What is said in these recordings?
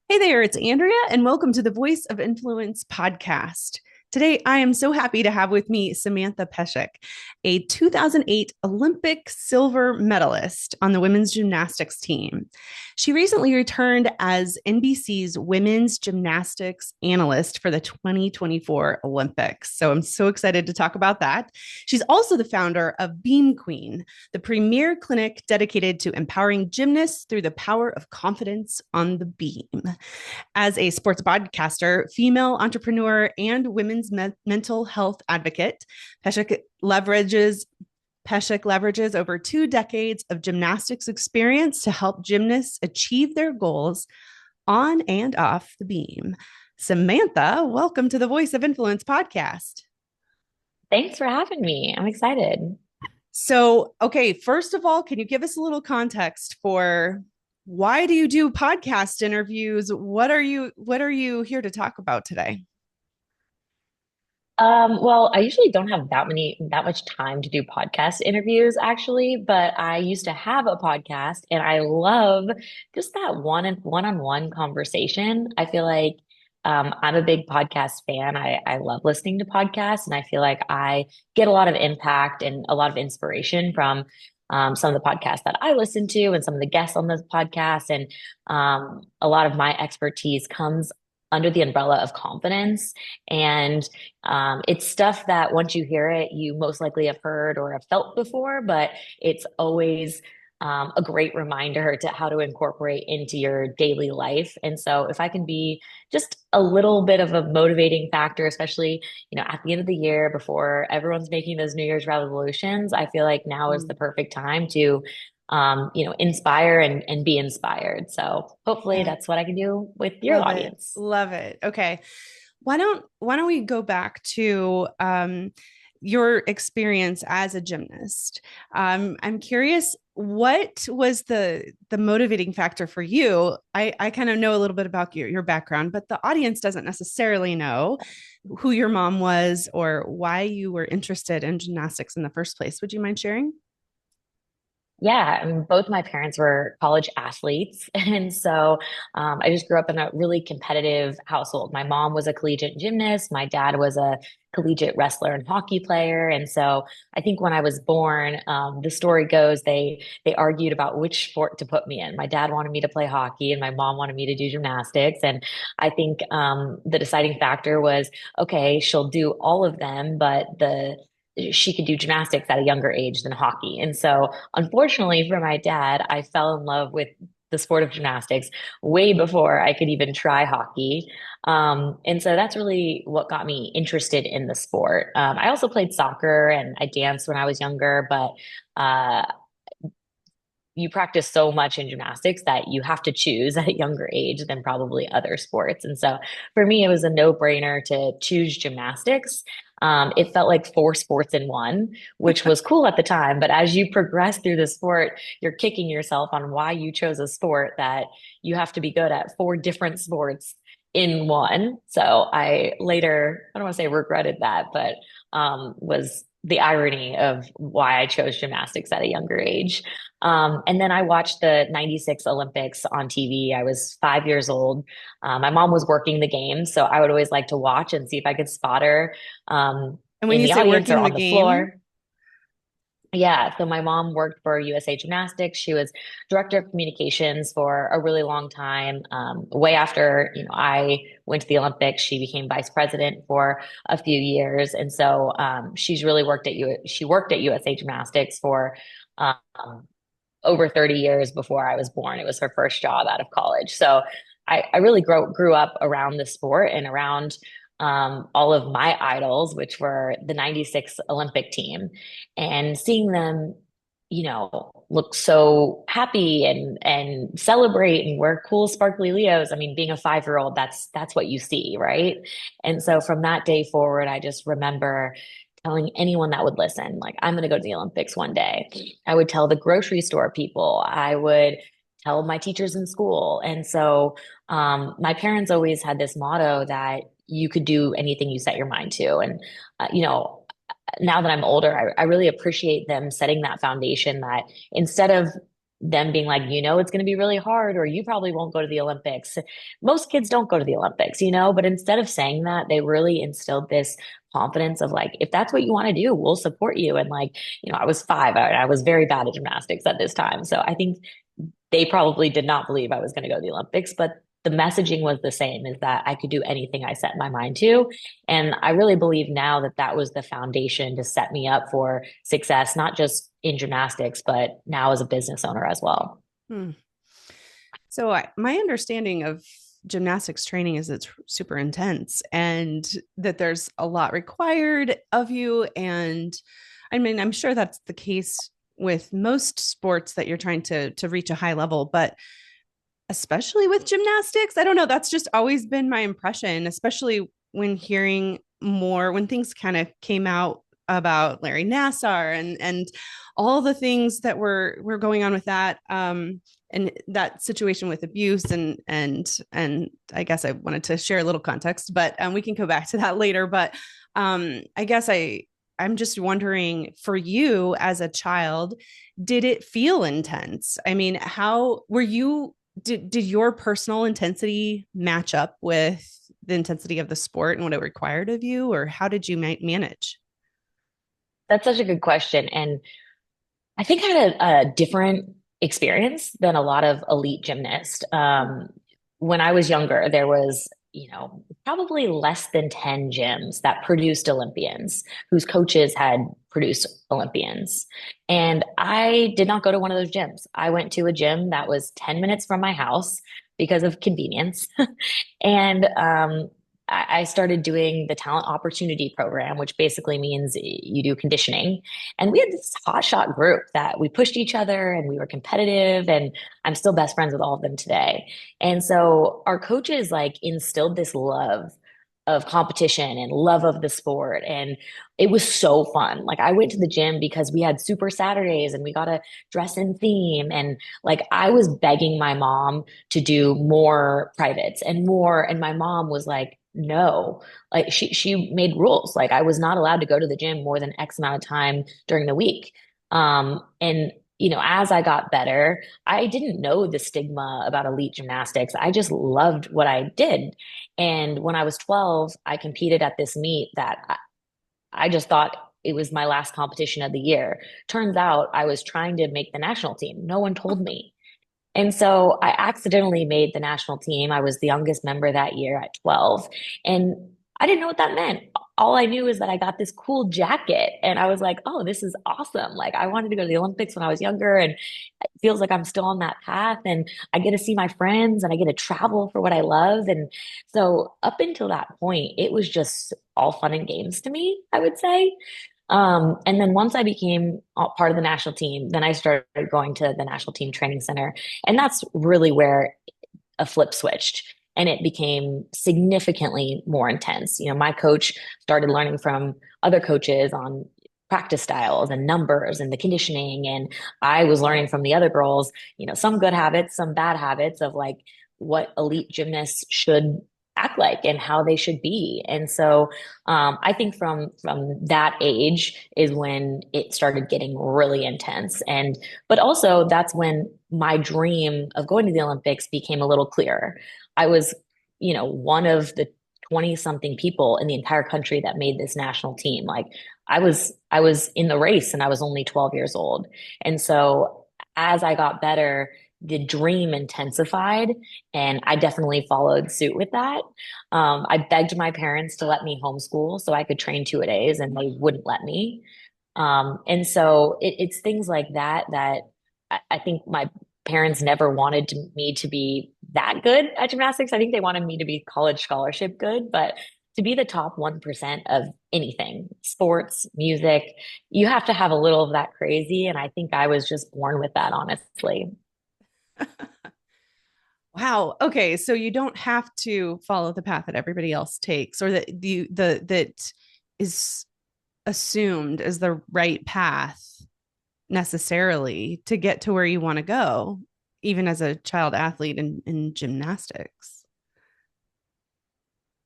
Hey there, it's Andrea, and welcome to the Voice of Influence podcast. Today, I am so happy to have with me Samantha Pesek, a 2008 Olympic silver medalist on the women's gymnastics team. She recently returned as NBC's women's gymnastics analyst for the 2024 Olympics. So I'm so excited to talk about that. She's also the founder of Beam Queen, the premier clinic dedicated to empowering gymnasts through the power of confidence on the beam. As a sports podcaster, female entrepreneur, and women's mental health advocate, Peszek leverages over 2 decades of gymnastics experience to help gymnasts achieve their goals on and off the beam. Samantha, welcome to the Voice of Influence podcast. Thanks for having me. I'm excited. So, okay, first of all, can you give us a little context for why do you do podcast interviews? What are you here to talk about today? Well, I usually don't have that much time to do podcast interviews actually, but I used to have a podcast and I love just that one-on-one conversation. I feel like I'm a big podcast fan. I love listening to podcasts and I feel like I get a lot of impact and a lot of inspiration from some of the podcasts that I listen to and some of the guests on this podcast. And a lot of my expertise comes under the umbrella of confidence. And it's stuff that once you hear it, you most likely have heard or have felt before, but it's always a great reminder to how to incorporate into your daily life. And so if I can be just a little bit of a motivating factor, especially, at the end of the year before everyone's making those New Year's resolutions, I feel like now is the perfect time to inspire and be inspired. So hopefully Yeah, that's what I can do with your love it. audience. Love it. Okay. Why don't we go back to your experience as a gymnast? I'm curious, what was the motivating factor for you? I kind of know a little bit about your background, but the audience doesn't necessarily know who your mom was or why you were interested in gymnastics in the first place. Would you mind sharing? Yeah, I mean, both my parents were college athletes. And so I just grew up in a really competitive household. My mom was a collegiate gymnast. My dad was a collegiate wrestler and hockey player. And so I think when I was born, the story goes they argued about which sport to put me in. My dad wanted me to play hockey and my mom wanted me to do gymnastics. And I think the deciding factor was, okay, she'll do all of them, but the she could do gymnastics at a younger age than hockey. And so, unfortunately for my dad, I fell in love with the sport of gymnastics way before I could even try hockey. And so that's really what got me interested in the sport. I also played soccer and I danced when I was younger, but uh, you practice so much in gymnastics that you have to choose at a younger age than probably other sports. And so for me, it was a no-brainer to choose gymnastics. It felt like four sports in one, which was cool at the time. But as you progress through the sport, you're kicking yourself on why you chose a sport that you have to be good at four different sports in one. So I don't want to say regretted that, but was the irony of why I chose gymnastics at a younger age. And then I watched the 96 Olympics on TV. I was 5 years old. My mom was working the game, so I would always like to watch and see if I could spot her And when in you the say audience or working the on the game, floor. Yeah, so my mom worked for USA Gymnastics. She was director of communications for a really long time. Way after, I went to the Olympics, she became vice president for a few years, and so she's really She worked at USA Gymnastics for um, over 30 years before I was born. It was her first job out of college. So I really grew up around the sport and around all of my idols, which were the 96 Olympic team, and seeing them, look so happy and celebrate and wear cool sparkly Leos. I mean, being a 5 year old, that's what you see, right? And so from that day forward, I just remember telling anyone that would listen, like, I'm going to go to the Olympics one day. I would tell the grocery store people. I would tell my teachers in school. And so my parents always had this motto that you could do anything you set your mind to. And, now that I'm older, I really appreciate them setting that foundation that instead of them being like, it's going to be really hard, or you probably won't go to the Olympics. Most kids don't go to the Olympics, but instead of saying that, they really instilled this confidence of like, if that's what you want to do, we'll support you. And like, I was 5 and I was very bad at gymnastics at this time. So I think they probably did not believe I was going to go to the Olympics, but the messaging was the same, is that I could do anything I set my mind to. And I really believe now that that was the foundation to set me up for success, not just in gymnastics, but now as a business owner as well. Hmm. So my understanding of gymnastics training is it's super intense and that there's a lot required of you. And I mean, I'm sure that's the case with most sports that you're trying to reach a high level, but especially with gymnastics, I don't know. That's just always been my impression, especially when hearing more when things kind of came out about Larry Nassar and all the things that were going on with that. And that situation with abuse and I guess I wanted to share a little context, but we can go back to that later. But I guess I'm just wondering, for you as a child, did it feel intense? I mean, how were you? Did your personal intensity match up with the intensity of the sport and what it required of you, or how did you manage? That's such a good question. And I think I had a different experience than a lot of elite gymnasts. When I was younger, there was, probably less than 10 gyms that produced Olympians whose coaches had produced Olympians. And I did not go to one of those gyms. I went to a gym that was 10 minutes from my house because of convenience. And I started doing the talent opportunity program, which basically means you do conditioning. And we had this hotshot group that we pushed each other and we were competitive. And I'm still best friends with all of them today. And so our coaches like instilled this love of competition and love of the sport. And it was so fun. Like I went to the gym because we had super Saturdays and we got to dress in theme. And like I was begging my mom to do more privates and more. And my mom was like, no, like she made rules. Like I was not allowed to go to the gym more than X amount of time during the week. And as I got better, I didn't know the stigma about elite gymnastics. I just loved what I did. And when I was 12, I competed at this meet that I just thought it was my last competition of the year. Turns out I was trying to make the national team. No one told me. And so I accidentally made the national team. I was the youngest member that year at 12. And I didn't know what that meant. All I knew is that I got this cool jacket and I was like, oh, this is awesome. Like I wanted to go to the Olympics when I was younger and it feels like I'm still on that path and I get to see my friends and I get to travel for what I love. And so up until that point, it was just all fun and games to me, I would say. And then once I became part of the national team, then I started going to the national team training center. And that's really where a flip switched and it became significantly more intense. My coach started learning from other coaches on practice styles and numbers and the conditioning. And I was learning from the other girls, some good habits, some bad habits of like what elite gymnasts should act like and how they should be. And so I think from that age is when it started getting really intense. And but also that's when my dream of going to the Olympics became a little clearer. I was, one of the 20 something people in the entire country that made this national team. Like I was in the race and I was only 12 years old. And so as I got better, the dream intensified and I definitely followed suit with that. I begged my parents to let me homeschool so I could train 2 a days and they wouldn't let me. And so it's things like that that I think my parents never wanted me to be that good at gymnastics. I think they wanted me to be college scholarship good, but to be the top 1% of anything, sports, music, you have to have a little of that crazy. And I think I was just born with that, honestly. Wow. Okay. So you don't have to follow the path that everybody else takes or that that is assumed as the right path necessarily to get to where you want to go, even as a child athlete in gymnastics.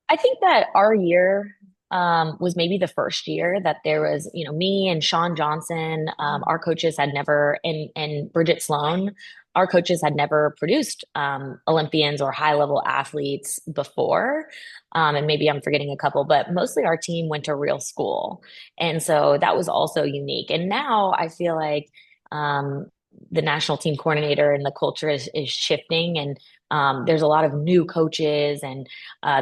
I think that our year was maybe the first year that there was, me and Sean Johnson, our coaches had never, and Bridget Sloan, our coaches had never produced Olympians or high level athletes before. And maybe I'm forgetting a couple, but mostly our team went to real school. And so that was also unique. And now I feel like the national team coordinator and the culture is shifting, and there's a lot of new coaches, and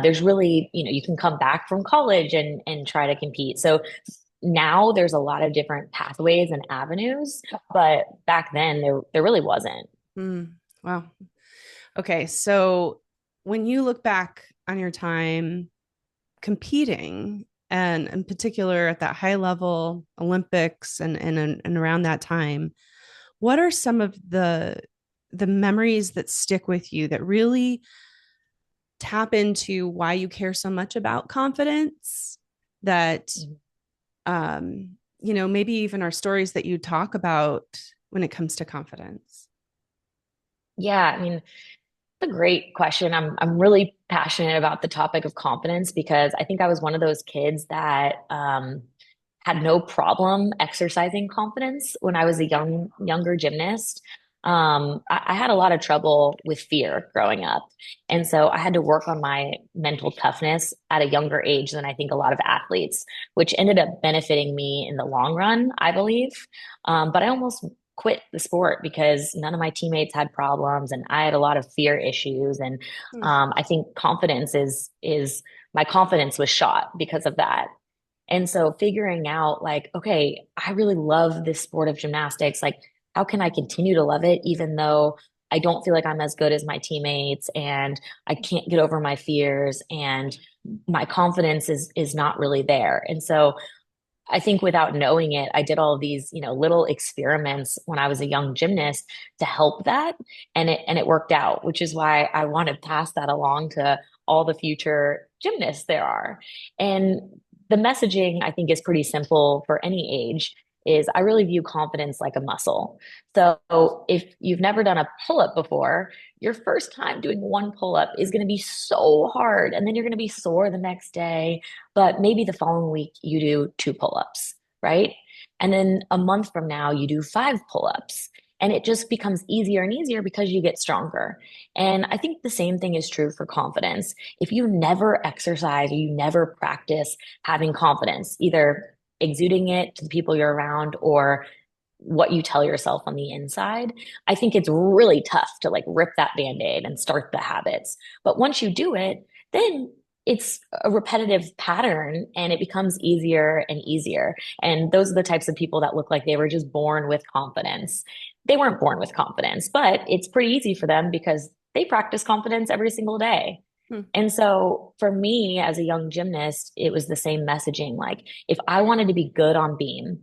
there's really, you can come back from college and try to compete. So now there's a lot of different pathways and avenues, but back then there really wasn't. Wow. Okay. So when you look back on your time competing, and in particular at that high level Olympics and around that time, what are some of the memories that stick with you that really tap into why you care so much about confidence, that maybe even our stories that you talk about when it comes to confidence? Yeah, I mean, it's a great question. I'm really passionate about the topic of confidence because I think I was one of those kids that had no problem exercising confidence when I was a younger gymnast. I had a lot of trouble with fear growing up. And so I had to work on my mental toughness at a younger age than I think a lot of athletes, which ended up benefiting me in the long run, I believe. But I almost quit the sport because none of my teammates had problems and I had a lot of fear issues. And I think confidence is my confidence was shot because of that. And so figuring out like, okay, I really love this sport of gymnastics. Like, how can I continue to love it even though I don't feel like I'm as good as my teammates and I can't get over my fears and my confidence is not really there. And so I think without knowing it, I did all of these, little experiments when I was a young gymnast to help that. And it worked out, which is why I want to pass that along to all the future gymnasts there are. And the messaging, I think, is pretty simple for any age, is I really view confidence like a muscle. So if you've never done a pull-up before, your first time doing one pull-up is going to be so hard. And then you're going to be sore the next day, but maybe the following week you do two pull-ups, right? And then a month from now you do five pull-ups. And it just becomes easier and easier because you get stronger. And I think the same thing is true for confidence. If you never exercise or you never practice having confidence, either exuding it to the people you're around or what you tell yourself on the inside, I think it's really tough to like rip that band-aid and start the habits. But once you do it, then it's a repetitive pattern and it becomes easier and easier. And those are the types of people that look like they were just born with confidence. They weren't born with confidence, but it's pretty easy for them because they practice confidence every single day. Hmm. And so for me as a young gymnast, it was the same messaging. Like if I wanted to be good on beam,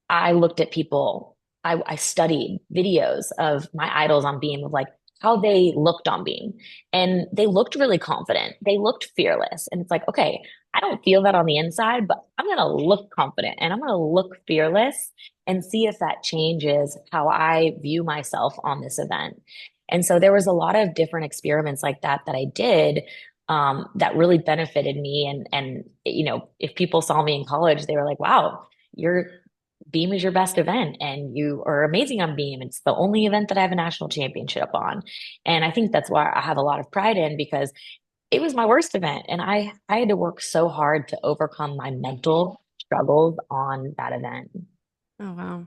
I looked at people, I studied videos of my idols on beam of like how they looked on beam. And they looked really confident. They looked fearless. And it's like, okay, I don't feel that on the inside, but I'm going to look confident and I'm going to look fearless and see if that changes how I view myself on this event. And so there was a lot of different experiments like that I did that really benefited me. And if people saw me in college, they were like, wow, your beam is your best event and you are amazing on beam. It's the only event that I have a national championship on. And I think that's why I have a lot of pride in because it was my worst event. And I had to work so hard to overcome my mental struggles on that event. Oh, wow.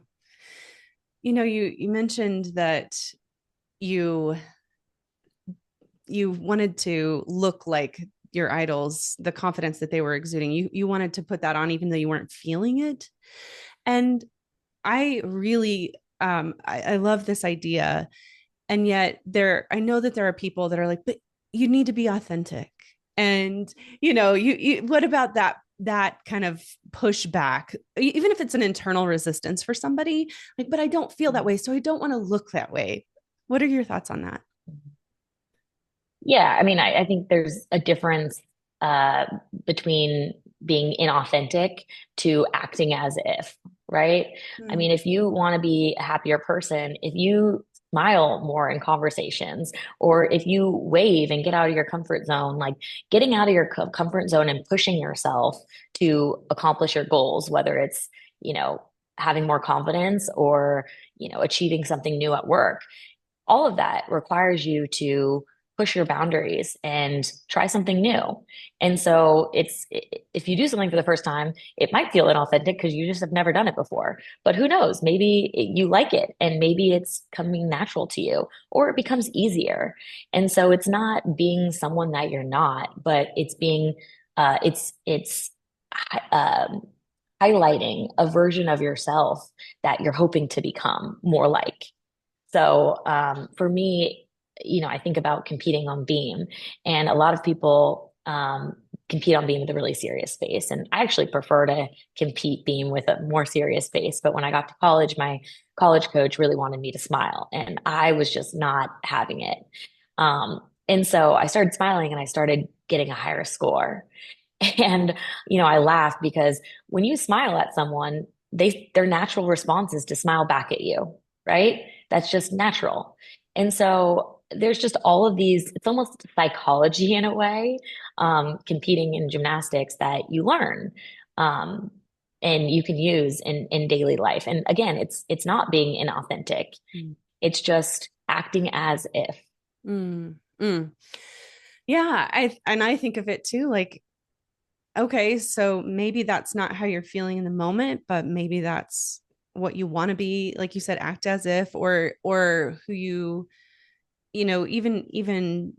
You mentioned that you you wanted to look like your idols, the confidence that they were exuding. You wanted to put that on even though you weren't feeling it. And I really I love this idea. And yet I know that there are people that are like, but you need to be authentic. And you what about that kind of pushback, even if it's an internal resistance for somebody, like, but I don't feel that way, so I don't want to look that way. What are your thoughts on that? Yeah, I mean, I think there's a difference uh, between being inauthentic to acting as if, right? I Mm. mean, if you want to be a happier person, if you smile more in conversations, or if you wave and get out of your comfort zone, like getting out of your comfort zone and pushing yourself to accomplish your goals, whether it's, you know, having more confidence or, achieving something new at work, all of that requires you to push your boundaries and try something new. And so if you do something for the first time, it might feel inauthentic because you just have never done it before. But who knows? Maybe you like it and maybe it's coming natural to you or it becomes easier. And so it's not being someone that you're not, but it's being it's um highlighting a version of yourself that you're hoping to become more like. So for me, I think about competing on beam, and a lot of people compete on beam with a really serious face. And I actually prefer to compete beam with a more serious face. But when I got to college, my college coach really wanted me to smile, and I was just not having it. And so I started smiling and I started getting a higher score. And, I laugh because when you smile at someone, their natural response is to smile back at you, right? That's just natural. And so there's just all of these, it's almost psychology in a way, competing in gymnastics that you learn. Um, and you can use in daily life. And again, it's not being inauthentic. Mm. It's just acting as if. Mm. Mm. Yeah, I think of it too, like, okay, so maybe that's not how you're feeling in the moment, but maybe that's what you want to be, like you said, act as if, or who even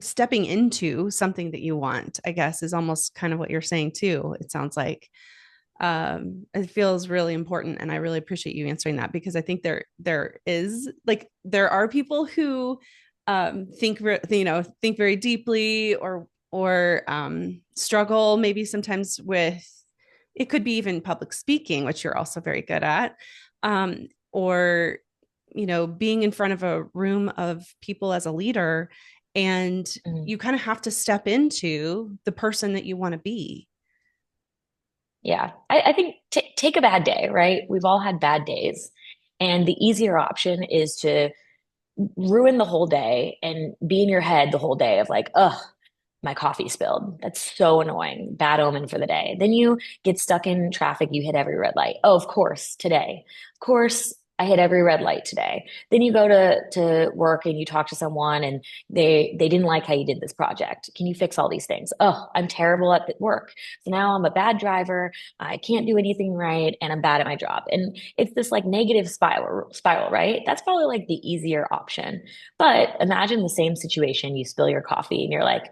stepping into something that you want, I guess, is almost kind of what you're saying too. It sounds like it feels really important, and I really appreciate you answering that, because I think there are people who think very deeply, or struggle maybe sometimes with, it could be even public speaking, which you're also very good at, or being in front of a room of people as a leader, and Mm. you kind of have to step into the person that you want to be. Yeah, I think take a bad day, right? We've all had bad days. And the easier option is to ruin the whole day and be in your head the whole day of like, ugh, my coffee spilled. That's so annoying. Bad omen for the day. Then you get stuck in traffic. You hit every red light. Oh, of course, today. Of course, I hit every red light today. Then you go to work and you talk to someone and they didn't like how you did this project. Can you fix all these things? Oh, I'm terrible at work. So now I'm a bad driver. I can't do anything right and I'm bad at my job. And it's this like negative spiral, right? That's probably like the easier option. But imagine the same situation. You spill your coffee and you're like,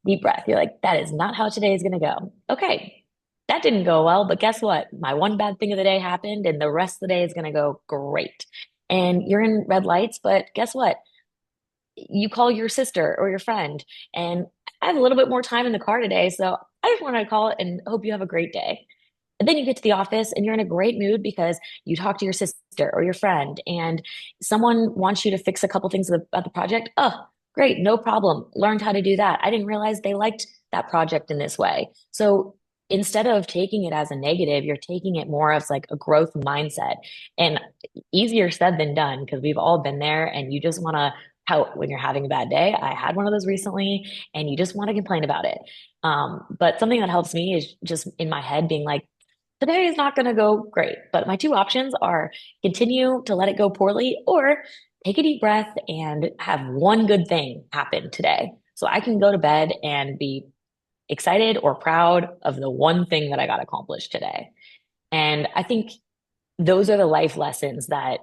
deep breath. You're like, that is not how today is going to go. Okay, that didn't go well, but guess what? My one bad thing of the day happened, and the rest of the day is going to go great. And you're in red lights, but guess what? You call your sister or your friend, and I have a little bit more time in the car today, so I just want to call it and hope you have a great day. And then you get to the office and you're in a great mood because you talk to your sister or your friend and someone wants you to fix a couple things about the project. Oh, great. No problem. Learned how to do that. I didn't realize they liked that project in this way. So instead of taking it as a negative, you're taking it more as like a growth mindset, and easier said than done because we've all been there and you just want to pout when you're having a bad day. I had one of those recently and you just want to complain about it. But something that helps me is just in my head being like, today is not going to go great. But my two options are continue to let it go poorly or take a deep breath and have one good thing happen today. So I can go to bed and be excited or proud of the one thing that I got accomplished today. And I think those are the life lessons that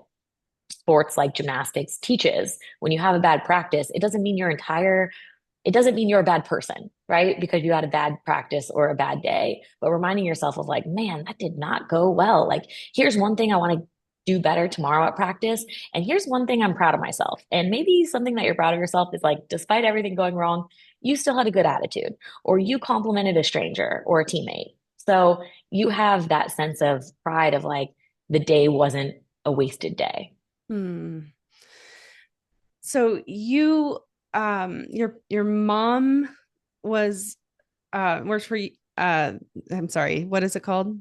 sports like gymnastics teaches. When you have a bad practice, it doesn't mean you're a bad person, right? Because you had a bad practice or a bad day, but reminding yourself of like, man, that did not go well. Like, here's one thing I want to do better tomorrow at practice. And here's one thing I'm proud of myself. And maybe something that you're proud of yourself is like, despite everything going wrong, you still had a good attitude, or you complimented a stranger or a teammate. So you have that sense of pride of like, the day wasn't a wasted day. Hmm. So your mom was worked for I'm sorry, what is it called?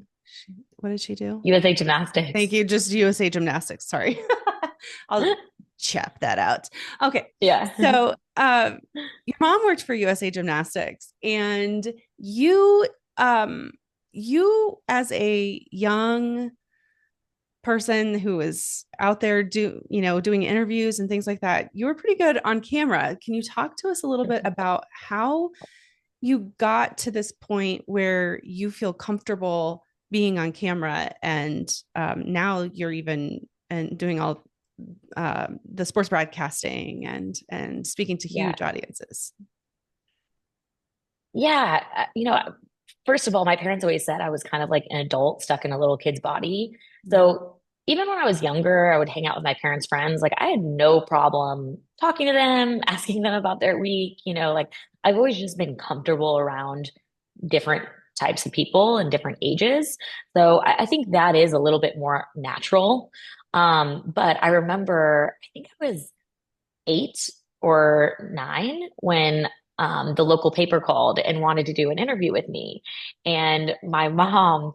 What did she do? USA Thank Gymnastics. you. Just USA Gymnastics. Sorry. I'll chap that out. Okay. Yeah. So, your mom worked for USA Gymnastics, and um, you as a young person who was out there doing interviews and things like that, you were pretty good on camera. Can you talk to us a little bit about how you got to this point where you feel comfortable being on camera, and now you're even and doing all the sports broadcasting and speaking to Yeah. huge audiences? Yeah. First of all, my parents always said I was kind of like an adult stuck in a little kid's body. So even when I was younger, I would hang out with my parents' friends. Like I had no problem talking to them, asking them about their week. Like I've always just been comfortable around different types of people and different ages. So I think that is a little bit more natural. But I remember, I think I was 8 or 9 when the local paper called and wanted to do an interview with me. And my mom,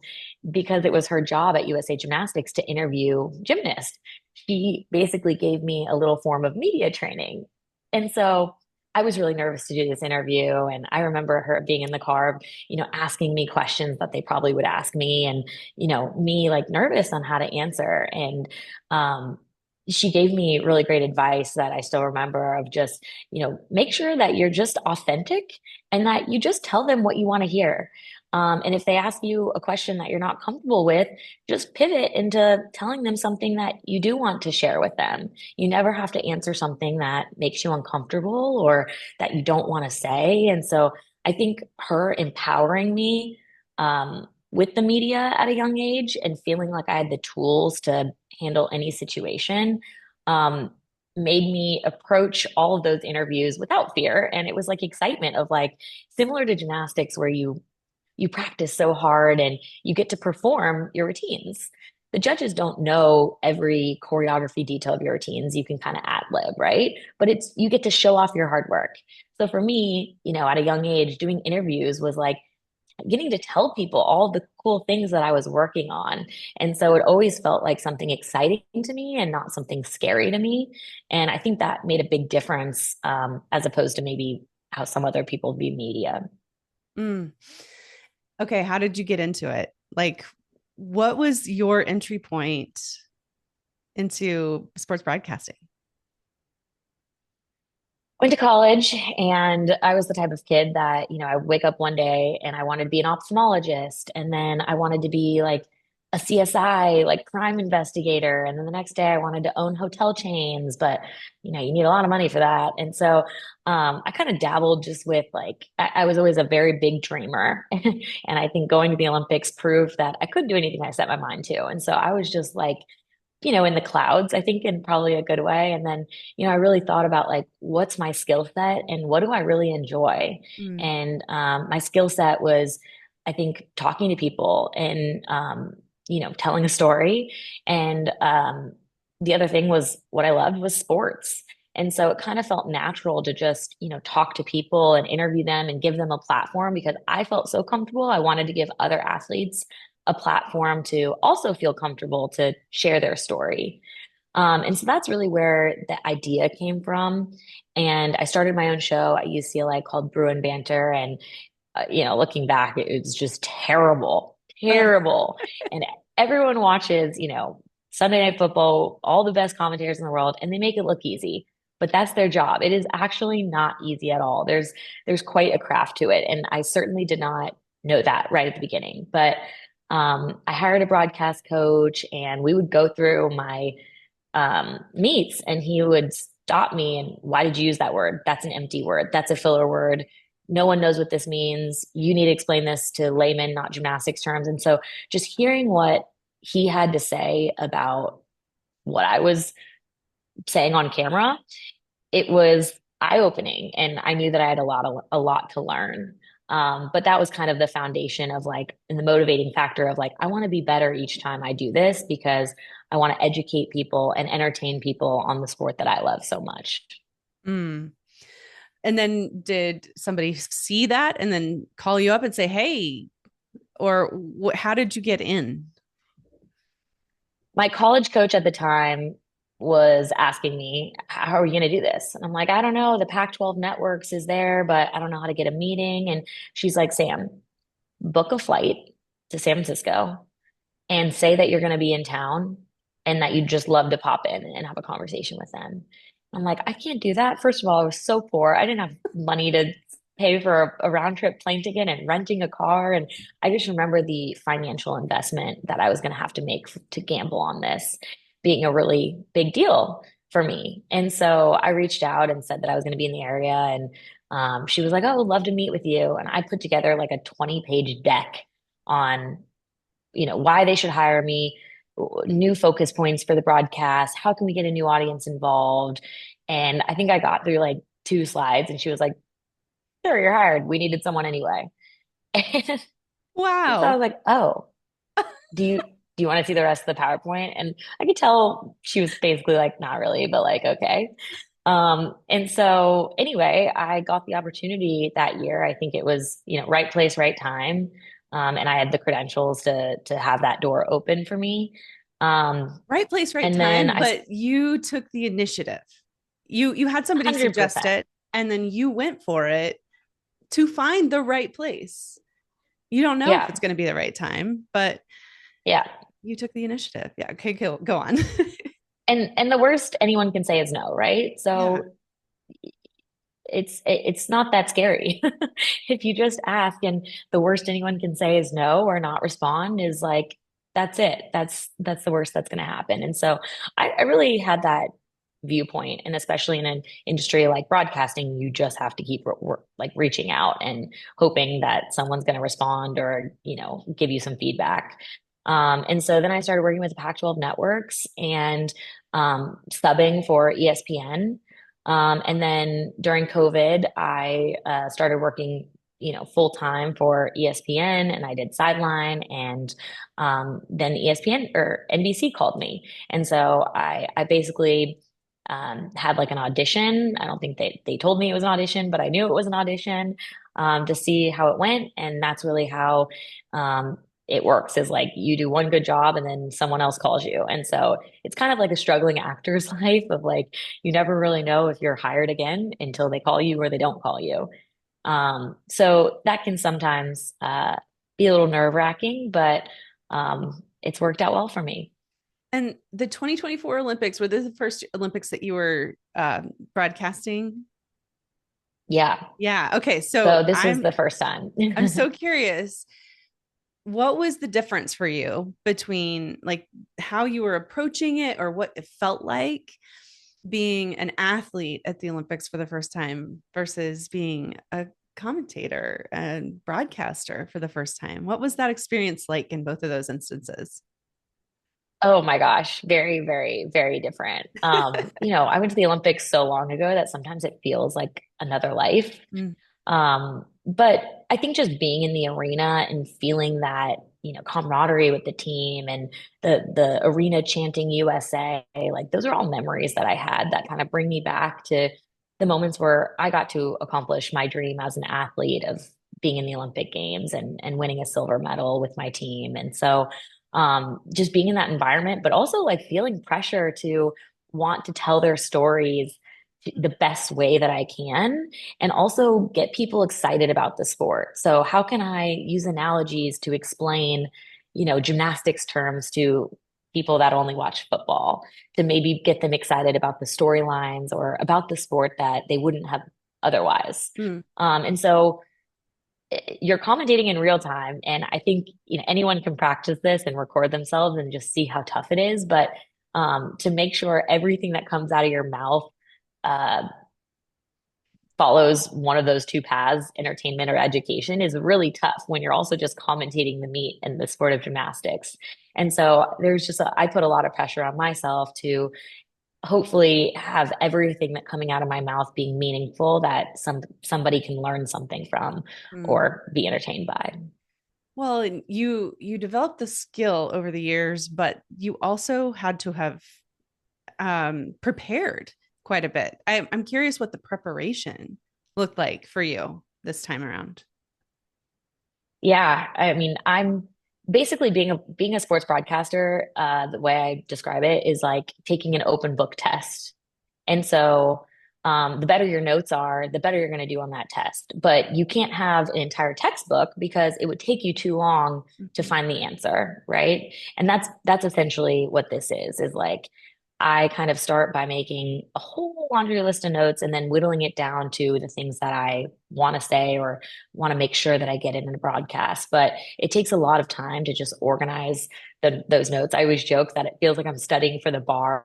because it was her job at USA Gymnastics to interview gymnasts, she basically gave me a little form of media training. And so I was really nervous to do this interview. And I remember her being in the car, asking me questions that they probably would ask me, and, me like nervous on how to answer. And she gave me really great advice that I still remember of just, make sure that you're just authentic and that you just tell them what you want to hear. And if they ask you a question that you're not comfortable with, just pivot into telling them something that you do want to share with them. You never have to answer something that makes you uncomfortable or that you don't want to say. And so I think her empowering me with the media at a young age and feeling like I had the tools to handle any situation um, made me approach all of those interviews without fear. And it was like excitement of like similar to gymnastics where you practice so hard and you get to perform your routines. The judges don't know every choreography detail of your routines. You can kind of ad lib, right? But it's you get to show off your hard work. So for me, at a young age, doing interviews was like getting to tell people all the cool things that I was working on. And so it always felt like something exciting to me and not something scary to me. And I think that made a big difference, as opposed to maybe how some other people view media. Mm. Okay, how did you get into it? Like, what was your entry point into sports broadcasting? Went to college and I was the type of kid that, I wake up one day and I wanted to be an ophthalmologist. And then I wanted to be like a CSI, like crime investigator. And then the next day I wanted to own hotel chains, but you need a lot of money for that. And so I kind of dabbled just with like, I was always a very big dreamer. And I think going to the Olympics proved that I could do anything I set my mind to. And so I was just like, in the clouds, I think in probably a good way. And then, I really thought about like, what's my skill set and what do I really enjoy? Mm. And my skill set was, I think, talking to people and, telling a story. And the other thing was what I loved was sports. And so it kind of felt natural to just, talk to people and interview them and give them a platform because I felt so comfortable. I wanted to give other athletes a platform to also feel comfortable to share their story. And so that's really where the idea came from. And I started my own show at UCLA called Brew and Banter. And, looking back, it was just terrible, terrible. And everyone watches, Sunday Night Football, all the best commentators in the world, and they make it look easy. But that's their job. It is actually not easy at all. There's quite a craft to it. And I certainly did not know that right at the beginning. But I hired a broadcast coach and we would go through my meets and he would stop me and why did you use that word? That's an empty word. That's a filler word. No one knows what this means. You need to explain this to laymen, not gymnastics terms. And so just hearing what he had to say about what I was saying on camera, it was eye-opening and I knew that I had a lot to learn. But that was kind of the foundation of like, and the motivating factor of like, I want to be better each time I do this because I want to educate people and entertain people on the sport that I love so much. Mm. And then did somebody see that and then call you up and say, "Hey," or how did you get in? My college coach at the time was asking me, how are we going to do this? And I'm like, I don't know. The Pac-12 networks is there, but I don't know how to get a meeting. And she's like, Sam, book a flight to San Francisco and say that you're going to be in town and that you'd just love to pop in and have a conversation with them. I'm like, I can't do that. First of all, I was so poor. I didn't have money to pay for a round trip plane ticket and renting a car. And I just remember the financial investment that I was going to have to make to gamble on this being a really big deal for me. And so I reached out and said that I was going to be in the area. And she was like, oh, I would love to meet with you. And I put together like a 20-page deck on why they should hire me, new focus points for the broadcast, how can we get a new audience involved? And I think I got through like two slides and she was like, sure, you're hired. We needed someone anyway. And so I was Wow. like, oh, do you want to see the rest of the PowerPoint? And I could tell she was basically like, not really, but like, okay. And so anyway, I got the opportunity that year. I think it was, right place, right time. And I had the credentials to have that door open for me. Um, Right place, right and then time, I, but you took the initiative. You had somebody suggest 100%. it, and then you went for it to find the right place. You don't know if it's Yeah. going to be the right time, but Yeah. you took the initiative. Yeah. Okay, cool. Go on. And the worst anyone can say is no, right? Yeah. So it's not that scary. If you just ask and the worst anyone can say is no or not respond is like that's it. That's the worst that's going to happen. And so I really had that viewpoint, and especially in an industry like broadcasting, you just have to keep like reaching out and hoping that someone's going to respond or give you some feedback. And so then I started working with the Pac-12 networks and subbing for ESPN. And then during COVID, I started working, full time for ESPN, and I did sideline. And then ESPN or NBC called me, and so I basically had like an audition. I don't think they told me it was an audition, but I knew it was an audition to see how it went, and that's really how. It works is like you do one good job and then someone else calls you. And so it's kind of like a struggling actor's life of like you never really know if you're hired again until they call you or they don't call you. So that can sometimes be a little nerve-wracking, but it's worked out well for me. And the 2024 Olympics, were this the first Olympics that you were broadcasting? Yeah. Yeah. Okay. So So this was I'm the first time. I'm so curious. What was the difference for you between like how you were approaching it or what it felt like being an athlete at the Olympics for the first time versus being a commentator and broadcaster for the first time? What was that experience like in both of those instances? Oh my gosh, very, very, very different. I went to the Olympics so long ago that sometimes it feels like another life. Mm, But I think just being in the arena and feeling that, camaraderie with the team and the arena chanting USA, like those are all memories that I had that kind of bring me back to the moments where I got to accomplish my dream as an athlete of being in the Olympic Games and winning a silver medal with my team. And so just being in that environment, but also like feeling pressure to want to tell their stories the best way that I can and also get people excited about the sport. So how can I use analogies to explain, gymnastics terms to people that only watch football to maybe get them excited about the storylines or about the sport that they wouldn't have otherwise. mm. And so you're commentating in real time, and I think anyone can practice this and record themselves and just see how tough it is. But to make sure everything that comes out of your mouth uh, follows one of those two paths, entertainment or education, is really tough when you're also just commentating the meet and the sport of gymnastics. And so I put a lot of pressure on myself to hopefully have everything that coming out of my mouth being meaningful that somebody can learn something from Mm. or be entertained by. Well, and you developed the skill over the years, but you also had to have prepared quite a bit. I'm curious what the preparation looked like for you this time around. Yeah, I mean, I'm basically being a sports broadcaster, the way I describe it is like taking an open book test. And so, the better your notes are, the better you're going to do on that test. But you can't have an entire textbook because it would take you too long to Mhm. find the answer, right? And that's essentially what this is like I kind of start by making a whole laundry list of notes and then whittling it down to the things that I want to say or want to make sure that I get in a broadcast. But it takes a lot of time to just organize those notes. I always joke that it feels like I'm studying for the bar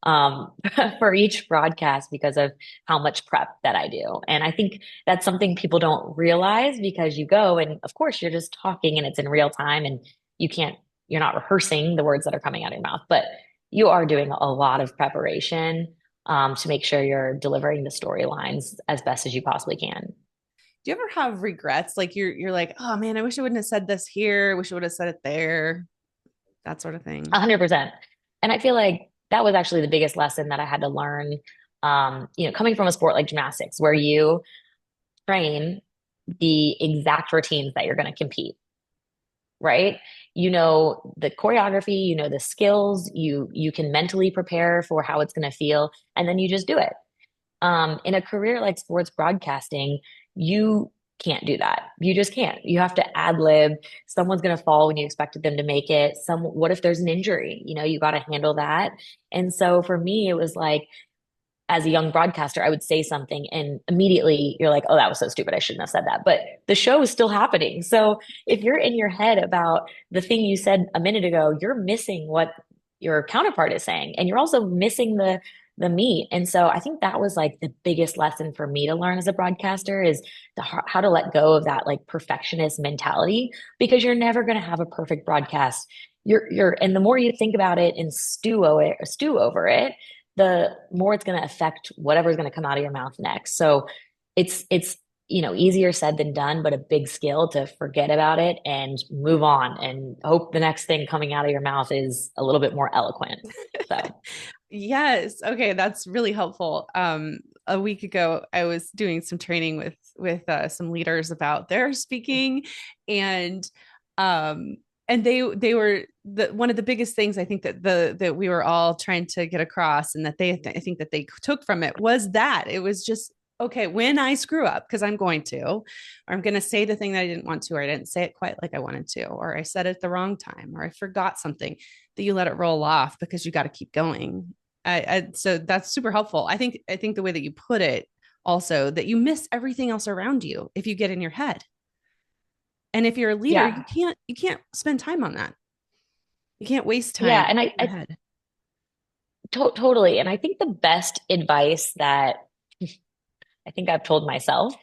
um, for each broadcast because of how much prep that I do. And I think that's something people don't realize because you go and, of course, you're just talking and it's in real time and you can't, you're not rehearsing the words that are coming out of your mouth. But you are doing a lot of preparation to make sure you're delivering the storylines as best as you possibly can. Do you ever have regrets? Like you're like, oh man, I wish I wouldn't have said this here. I wish I would have said it there. That sort of thing. 100%. And I feel like that was actually the biggest lesson that I had to learn, coming from a sport like gymnastics, where you train the exact routines that you're going to compete, right? You know the choreography, you know the skills, you can mentally prepare for how it's going to feel, and then you just do it. In a career like sports broadcasting, you can't do that. You just can't. You have to ad lib. Someone's going to fall when you expected them to make it. What if there's an injury? You got to handle that. And so for me, it was like, as a young broadcaster, I would say something and immediately you're like, oh, that was so stupid. I shouldn't have said that. But the show is still happening. So if you're in your head about the thing you said a minute ago, you're missing what your counterpart is saying. And you're also missing the meat. And so I think that was like the biggest lesson for me to learn as a broadcaster is how to let go of that like perfectionist mentality because you're never going to have a perfect broadcast. And the more you think about it and stew over it, the more it's going to affect whatever's going to come out of your mouth next. So it's easier said than done, but a big skill to forget about it and move on and hope the next thing coming out of your mouth is a little bit more eloquent. So Yes. Okay, that's really helpful. A week ago, I was doing some training with some leaders about their speaking, and um, and they were one of the biggest things I think that we were all trying to get across, and that I think that they took from it was that it was just okay when I screw up because or I'm going to say the thing that I didn't want to, or I didn't say it quite like I wanted to, or I said it at the wrong time, or I forgot something that you let it roll off because you got to keep going. So that's super helpful. I think the way that you put it also that you miss everything else around you if you get in your head. And if you're a leader, yeah, you can't spend time on that. You can't waste yeah, time and in your head. totally. And I think the best advice that I think I've told myself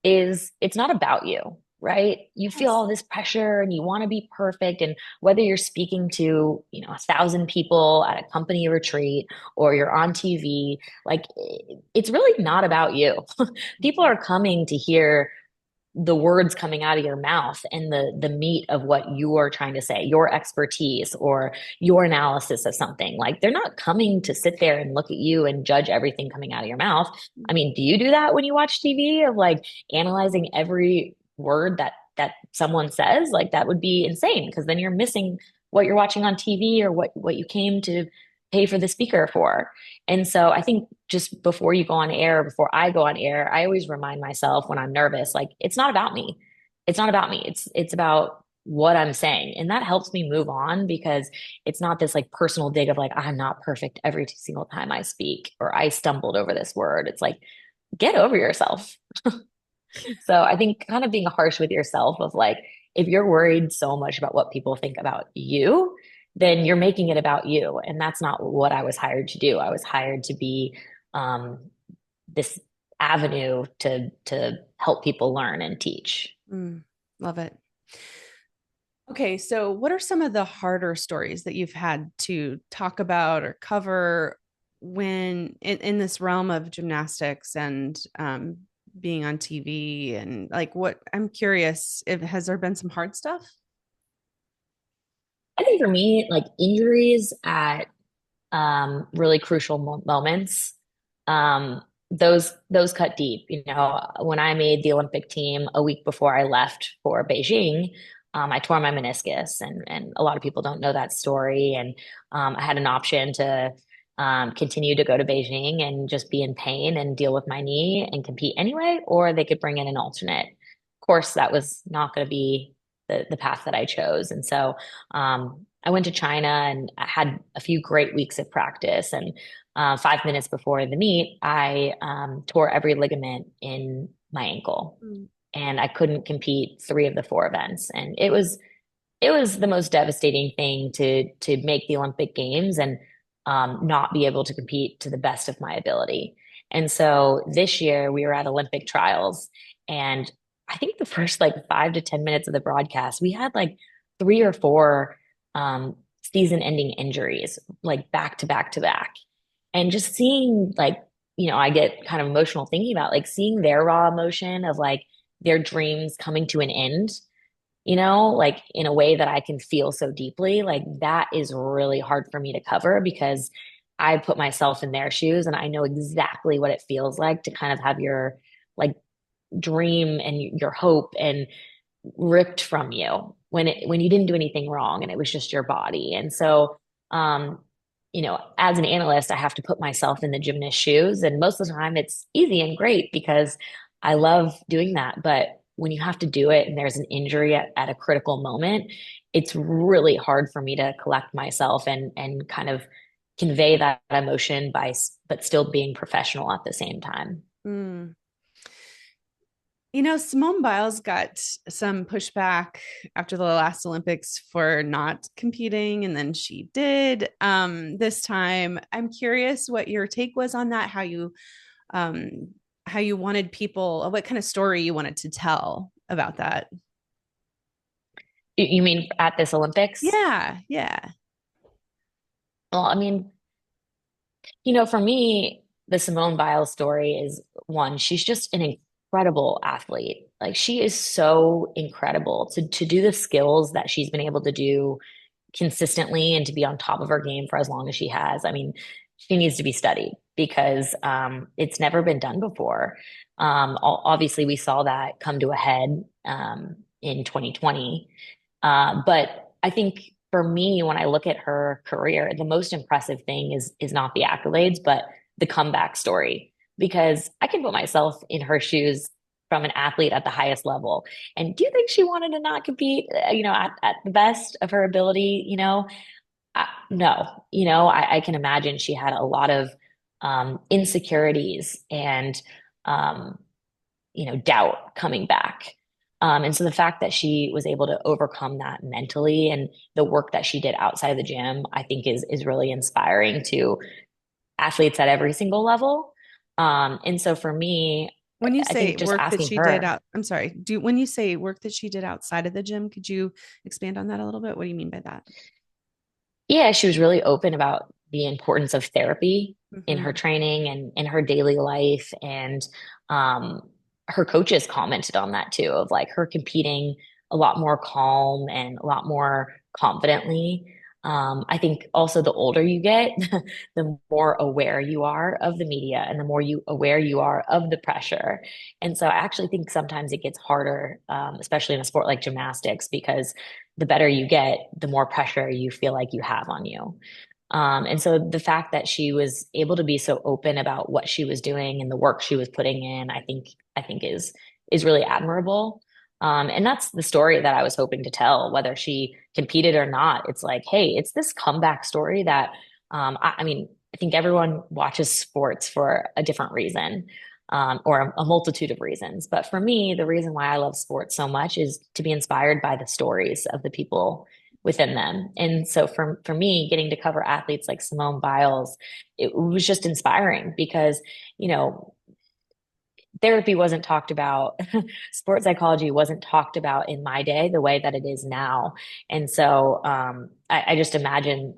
is it's not about you, right? You feel Yes. all this pressure and you want to be perfect. And whether you're speaking to, 1,000 people at a company retreat or you're on TV, like it's really not about you. People are coming to hear the words coming out of your mouth and the meat of what you are trying to say, your expertise or your analysis of something. Like they're not coming to sit there and look at you and judge everything coming out of your mouth. I mean, do you do that when you watch TV of like analyzing every word that someone says? Like that would be insane because then you're missing what you're watching on TV or what you came to pay for the speaker for. And so I think just before you go on air, before I go on air, I always remind myself when I'm nervous, like it's not about me. It's not about me. It's about what I'm saying. And that helps me move on because it's not this like personal dig of like, I'm not perfect every single time I speak or I stumbled over this word. It's like, get over yourself. So I think kind of being harsh with yourself of like, if you're worried so much about what people think about you, then you're making it about you. And that's not what I was hired to do. I was hired to be um, this avenue to help people learn and teach. Love it. Okay, so what are some of the harder stories that you've had to talk about or cover when in this realm of gymnastics and being on TV and like what I'm curious if has there been some hard stuff? I think for me, like injuries at really crucial moments. those cut deep. When I made the Olympic team a week before I left for Beijing, I tore my meniscus, and a lot of people don't know that story. And I had an option to continue to go to Beijing and just be in pain and deal with my knee and compete anyway, or they could bring in an alternate. Of course, that was not going to be the path that I chose, and so I went to China and I had a few great weeks of practice. And 5 minutes before the meet, I tore every ligament in my ankle, Mm. and I couldn't compete three of the four events. And it was the most devastating thing to make the Olympic Games and not be able to compete to the best of my ability. And so this year we were at Olympic trials, and I think the first like 5 to 10 minutes of the broadcast, we had like three or four um, season-ending injuries, like back to back to back. And just seeing like, I get kind of emotional thinking about like seeing their raw emotion of like their dreams coming to an end, like in a way that I can feel so deeply. Like that is really hard for me to cover because I put myself in their shoes and I know exactly what it feels like to kind of have your like dream and your hope and ripped from you when you didn't do anything wrong and it was just your body. And so as an analyst, I have to put myself in the gymnast shoes. And most of the time it's easy and great because I love doing that. But when you have to do it and there's an injury at a critical moment, it's really hard for me to collect myself and kind of convey that emotion but still being professional at the same time. Mm. Simone Biles got some pushback after the last Olympics for not competing, and then she did this time. I'm curious what your take was on that, um, how you wanted people, what kind of story you wanted to tell about that. You mean at this Olympics? Yeah, yeah. Well, I mean, for me, the Simone Biles story is one, she's just an incredible athlete. Like she is so incredible to do the skills that she's been able to do consistently and to be on top of her game for as long as she has. I mean, she needs to be studied because it's never been done before. Obviously, we saw that come to a head in 2020. But I think for me, when I look at her career, the most impressive thing is not the accolades, but the comeback story. Because I can put myself in her shoes from an athlete at the highest level. And do you think she wanted to not compete, at the best of her ability? No. I can imagine she had a lot of insecurities and um, doubt coming back. And so the fact that she was able to overcome that mentally and the work that she did outside of the gym, I think is really inspiring to athletes at every single level. And so for me, When you I say think just work that asking she did her, out, I'm sorry, when you say work that she did outside of the gym, could you expand on that a little bit? What do you mean by that? yeah, she was really open about the importance of therapy in her Mm-hmm. training and in her daily life. And um, her coaches commented on that too, of like her competing a lot more calm and a lot more confidently. I think also the older you get, the more aware you are of the media and the more you aware you are of the pressure. And so I actually think sometimes it gets harder, especially in a sport like gymnastics, because the better you get, the more pressure you feel like you have on you. And so the fact that she was able to be so open about what she was doing and the work she was putting in, I think is really admirable. And that's the story that I was hoping to tell, whether she competed or not. It's like, hey, it's this comeback story that I mean, I think everyone watches sports for a different reason or a multitude of reasons. But for me, the reason why I love sports so much is to be inspired by the stories of the people within them. And so for me, getting to cover athletes like Simone Biles, it was just inspiring because, you know, therapy wasn't talked about, sports psychology wasn't talked about in my day the way that it is now. And so I just imagine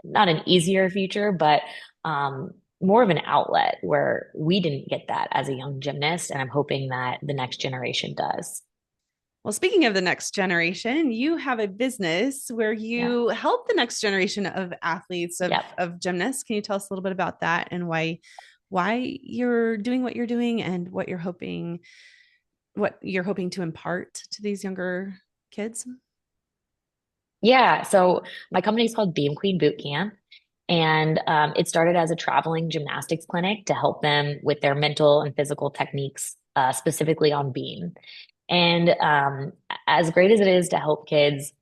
not an easier future, but more of an outlet where we didn't get that as a young gymnast. And I'm hoping that the next generation does. Well, speaking of the next generation, you have a business where Yeah. you help the next generation of athletes Yep. of gymnasts. Can you tell us a little bit about that and why you're doing what you're doing and what you're hoping to impart to these younger kids? Yeah. So my company is called Beam Queen Bootcamp. And it started as a traveling gymnastics clinic to help them with their mental and physical techniques, specifically on beam. And as great as it is to help kids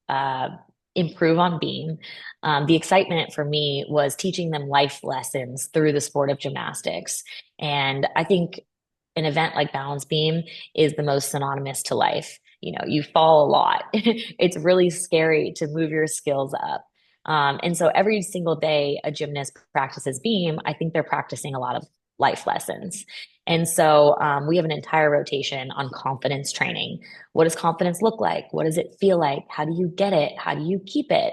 improve on beam, the excitement for me was teaching them life lessons through the sport of gymnastics. And I think an event like balance beam is the most synonymous to life. You know, you fall a lot. It's really scary to move your skills up. And so every single day a gymnast practices beam, I think they're practicing a lot of life lessons. And so we have an entire rotation on confidence training. What does confidence look like? What does it feel like? How do you get it? How do you keep it?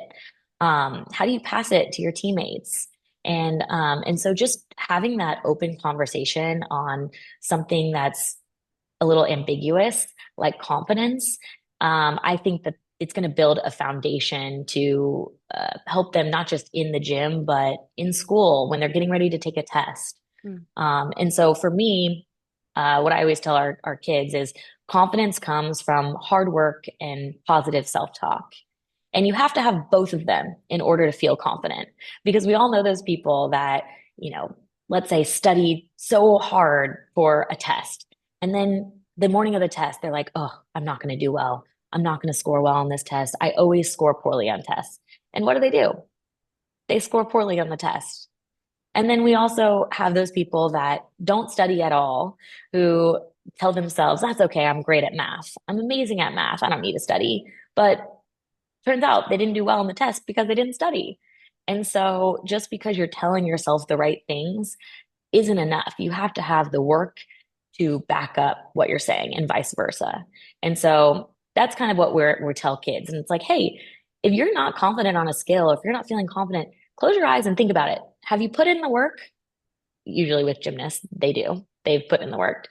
How do you pass it to your teammates? And so just having that open conversation on something that's a little ambiguous, like confidence, I think that it's going to build a foundation to help them not just in the gym, but in school when they're getting ready to take a test. Mm. And so for me, what I always tell our kids is confidence comes from hard work and positive self-talk. And you have to have both of them in order to feel confident because we all know those people that, you know, let's say studied so hard for a test. And then the morning of the test, they're like, oh, I'm not going to do well. I'm not going to score well on this test. I always score poorly on tests. And what do? They score poorly on the test. And then we also have those people that don't study at all, who tell themselves, that's okay, I'm great at math. I'm amazing at math. I don't need to study. But turns out they didn't do well on the test because they didn't study. And so just because you're telling yourself the right things isn't enough. You have to have the work to back up what you're saying and vice versa. And so that's kind of what we tell kids. And it's like, hey, if you're not confident on a skill, if you're not feeling confident, close your eyes and think about it. Have you put in the work? Usually with gymnasts, they do. They've put in the work.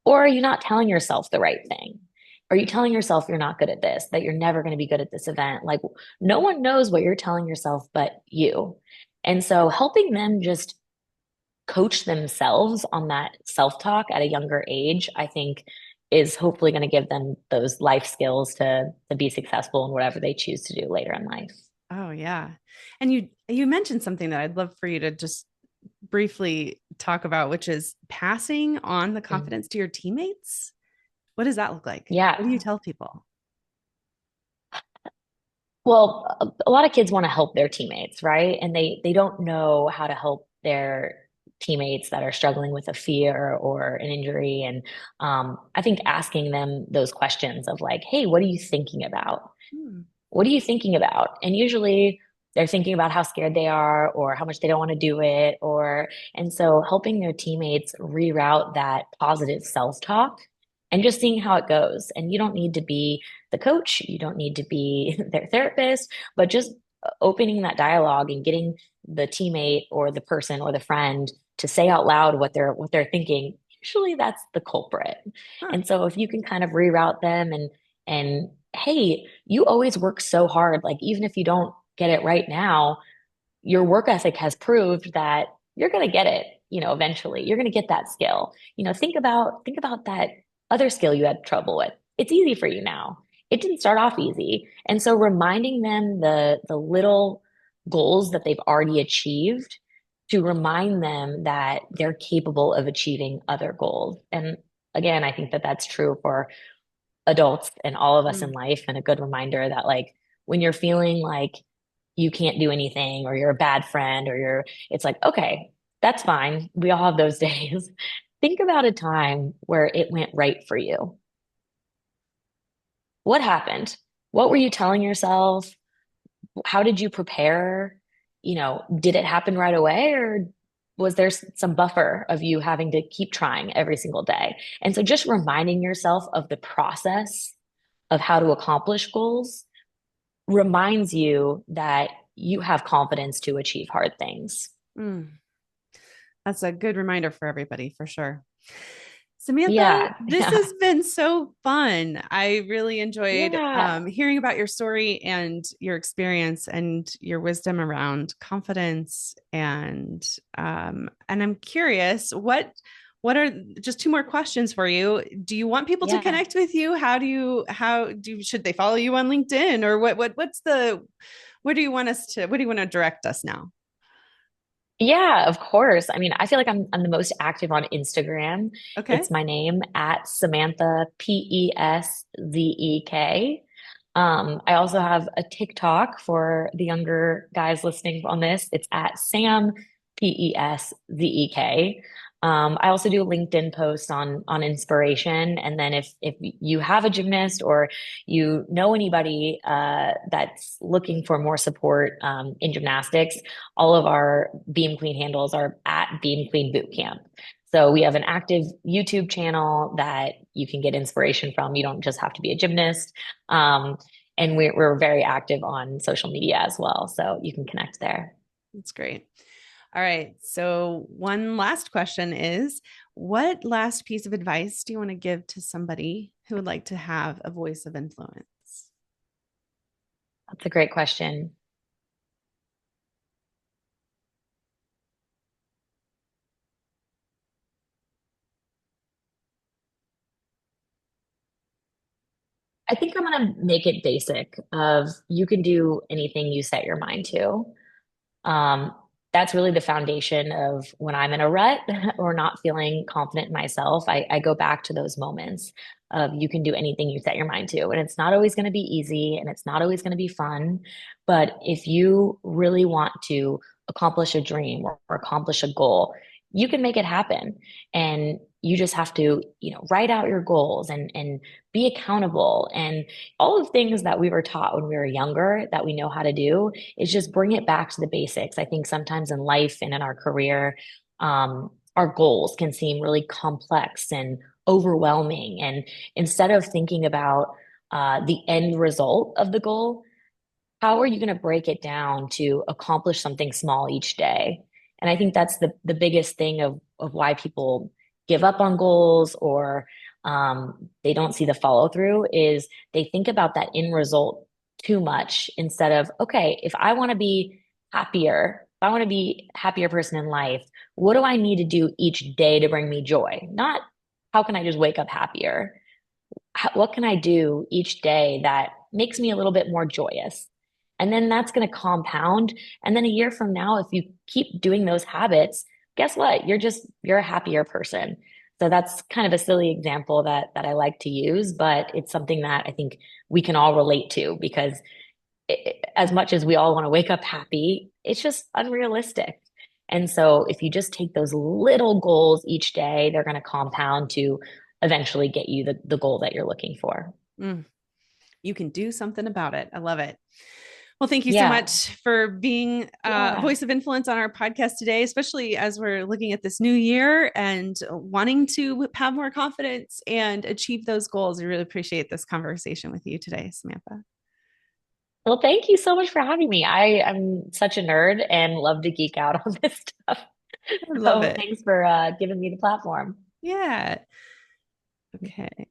Or are you not telling yourself the right thing? Are you telling yourself you're not good at this, that you're never going to be good at this event? Like, no one knows what you're telling yourself but you. And so helping them just coach themselves on that self-talk at a younger age, I think is hopefully going to give them those life skills to be successful in whatever they choose to do later in life. Oh yeah. And you mentioned something that I'd love for you to just briefly talk about, which is passing on the Mm. confidence to your teammates. What does that look like? What do you Yeah. tell people? Well, a lot of kids want to help their teammates, right? And they don't know how to help their teammates that are struggling with a fear or an injury. And I think asking them those questions of like, hey, what are you thinking about? Hmm. What are you thinking about? And usually they're thinking about how scared they are or how much they don't want to do it, or and so helping their teammates reroute that positive self-talk and just seeing how it goes. And you don't need to be the coach, you don't need to be their therapist, but just opening that dialogue and getting the teammate or the person or the friend to say out loud what they're thinking. Usually that's the culprit. Huh. And so if you can kind of reroute them and hey, you always work so hard. Like, even if you don't get it right now, your work ethic has proved that you're going to get it, eventually. You're going to get that skill. Think about that other skill you had trouble with. It's easy for you now. It didn't start off easy. And so reminding them the little goals that they've already achieved to remind them that they're capable of achieving other goals. And again, I think that that's true for adults and all of us in Mm. life, and a good reminder that like when you're feeling like you can't do anything or you're a bad friend or it's like, okay, that's fine. We all have those days. Think about a time where it went right for you. What happened? What were you telling yourself? How did you prepare? Did it happen right away, or was there some buffer of you having to keep trying every single day? And so just reminding yourself of the process of how to accomplish goals reminds you that you have confidence to achieve hard things. Mm. That's a good reminder for everybody, for sure. Samantha, Yeah. this Yeah. has been so fun. I really enjoyed Yeah. hearing about your story and your experience and your wisdom around confidence. And I'm curious, what are just two more questions for you? Do you want people to Yeah. connect with you? Should they follow you on LinkedIn, or what's the what do you want to direct us now? Yeah, of course. I mean, I feel like I'm the most active on Instagram. Okay. It's my name at Samantha Peszek. I also have a TikTok for the younger guys listening on this. It's at Sam Peszek. I also do a LinkedIn post on inspiration. And then if you have a gymnast or you know anybody that's looking for more support in gymnastics, all of our Beam Queen handles are at Beam Queen Bootcamp. So we have an active YouTube channel that you can get inspiration from. You don't just have to be a gymnast. And we're very active on social media as well. So you can connect there. That's great. All right. So, one last question is, what last piece of advice do you want to give to somebody who would like to have a voice of influence? That's a great question. I think I'm going to make it basic of you can do anything you set your mind to. Um, that's really the foundation of when I'm in a rut or not feeling confident in myself. I go back to those moments of you can do anything you set your mind to. And it's not always going to be easy and it's not always going to be fun. But if you really want to accomplish a dream or accomplish a goal, you can make it happen. And you just have to, write out your goals and be accountable and all of the things that we were taught when we were younger that we know how to do is just bring it back to the basics. I think sometimes in life and in our career, our goals can seem really complex and overwhelming. And instead of thinking about the end result of the goal, how are you going to break it down to accomplish something small each day? And I think that's the biggest thing of why people give up on goals or they don't see the follow through is they think about that end result too much instead of, okay, if I want to be happier, if I want to be a happier person in life, what do I need to do each day to bring me joy? Not how can I just wake up happier? What can I do each day that makes me a little bit more joyous? And then that's going to compound. And then a year from now, if you keep doing those habits, guess what? You're a happier person. So that's kind of a silly example that I like to use, but it's something that I think we can all relate to because as much as we all want to wake up happy, it's just unrealistic. And so if you just take those little goals each day, they're going to compound to eventually get you the goal that you're looking for. Mm, you can do something about it. I love it. Well, thank you so Yeah. much for being a Yeah. voice of influence on our podcast today, especially as we're looking at this new year and wanting to have more confidence and achieve those goals. I really appreciate this conversation with you today, Samantha. Well, thank you so much for having me. I'm such a nerd and love to geek out on this stuff. I love So it. thanks for giving me the platform. Yeah. Okay.